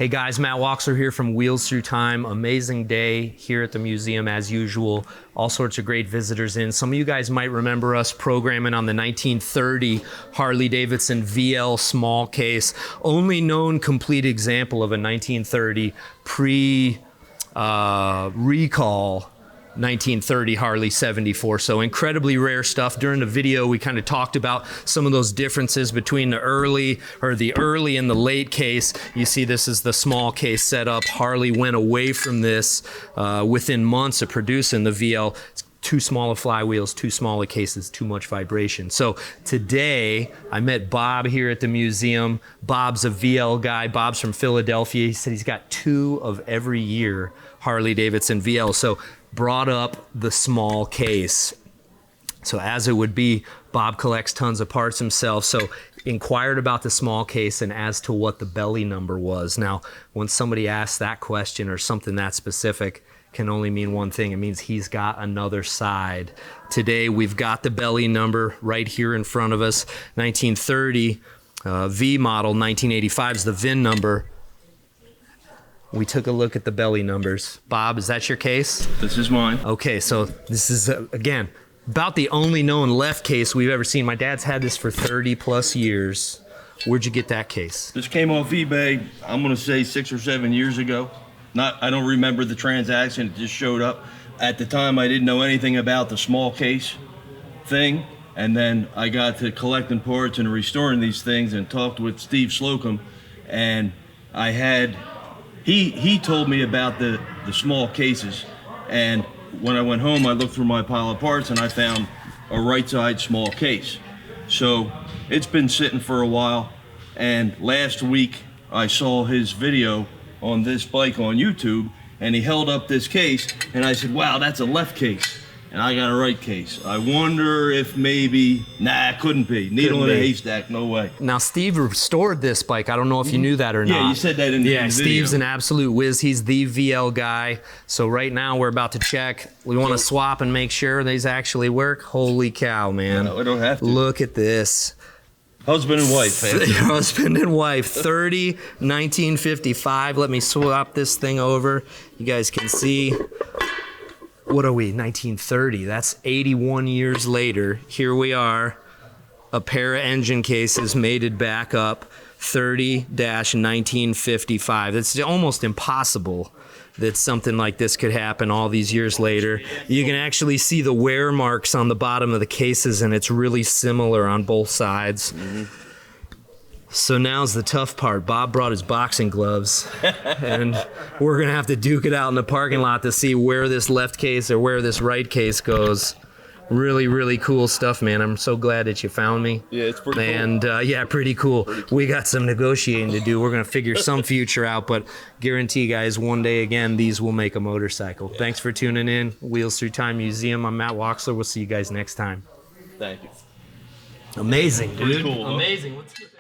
Hey guys, Matt Woxler here from Wheels Through Time. Amazing day here at the museum as usual. All sorts of great visitors in. Some of you guys might remember us programming on the 1930 Harley-Davidson VL small case. Only known complete example of a 1930 pre-recall 1930 Harley 74. So incredibly rare stuff. During the video, we kind of talked about some of those differences between the early and the late case. You see this is the small case setup. Harley went away from this within months of producing the VL. It's too small of flywheels, too small of cases, too much vibration. So today I met Bob here at the museum. Bob's a VL guy. Bob's from Philadelphia. He said he's got 2 of every year Harley-Davidson VL. So brought up the small case. So as it would be, Bob collects tons of parts himself. So inquired about the small case and as to what the belly number was. Now, when somebody asks that question or something that specific, can only mean one thing. It means he's got another side. Today, we've got the belly number right here in front of us. 1930 V model, 1985 is the VIN number. We took a look at the belly numbers. Bob, is that your case? This is mine. Okay, so this is, again, about the only known left case we've ever seen. My dad's had this for 30 plus years. Where'd you get that case? This came off eBay, I'm gonna say 6 or 7 years ago. I don't remember the transaction, it just showed up. At the time, I didn't know anything about the small case thing. And then I got to collecting parts and restoring these things and talked with Steve Slocum. And I had, he told me about the small cases. And when I went home, I looked through my pile of parts and I found a right side small case. So it's been sitting for a while. And last week I saw his video on this bike on YouTube, and he held up this case, and I said, wow, that's a left case, and I got a right case. I wonder if maybe, nah, it couldn't be. Needle in a haystack, no way. Now, Steve restored this bike. I don't know if you knew that or not. Yeah, you said that in the video. Steve's an absolute whiz. He's the VL guy. So right now, we're about to check. We want to swap and make sure these actually work. Holy cow, man. No, we don't have to. Look at this. Husband and wife, man. Husband and wife, 30, 1955. Let me swap this thing over. You guys can see, what are we, 1930? That's 81 years later. Here we are, a pair of engine cases mated back up, 30-1955. It's almost impossible that something like this could happen all these years later. You can actually see the wear marks on the bottom of the cases, and it's really similar on both sides. So now's the tough part. Bob brought his boxing gloves, and we're gonna have to duke it out in the parking lot to see where this left case or where this right case goes. Really, really cool stuff, man. I'm so glad that you found me. Yeah, it's pretty cool. And yeah, pretty cool. We got some negotiating to do. We're gonna figure some future out, but guarantee, guys, one day again, these will make a motorcycle. Yeah. Thanks for tuning in. Wheels Through Time Museum. I'm Matt Woxler. We'll see you guys next time. Thank you. Amazing, dude. Cool, huh? Amazing. Let's get that.